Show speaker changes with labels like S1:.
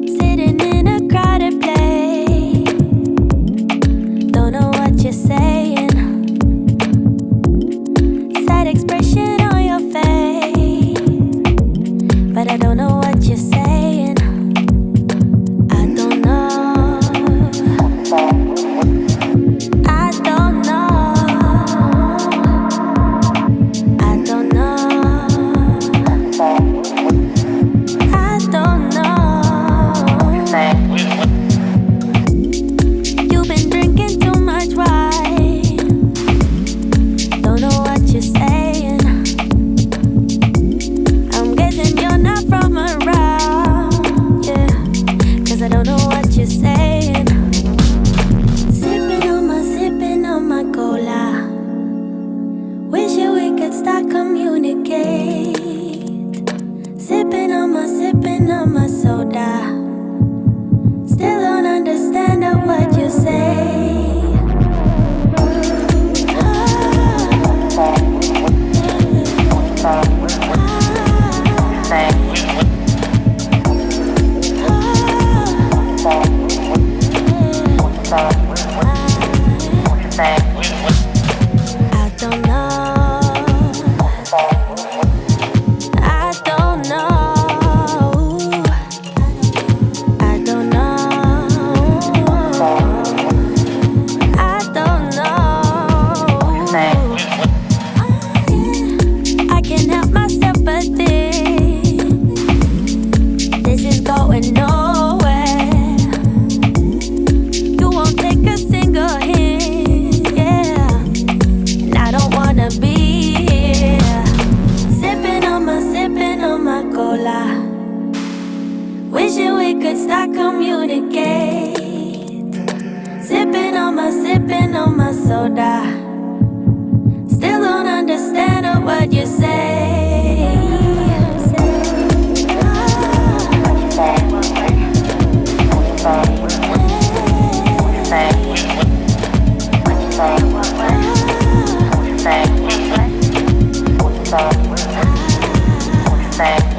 S1: Sitting in a crowded place, don't know what you're saying. Sad expression on your face, but I don't know what you're saying. I don't know. I don't know. I don't know. I don't know. You've been drinking too much wine. Don't know what you're saying. I'm guessing you're not from around, yeah. 'Cause I don't know what you're saying. Sipping on my cola. Wishing we could start communicate. Sipping on my soda. Still don't understand what you say. I don't know. I don't know. I don't know. I don't know. I can't help myself but think this is going nowhere. You won't take a single hint, yeah. And I don't wanna be here. Sipping on my cola. Wishing we could start communicate. Sipping on my soda. Still don't understand what you say.
S2: Say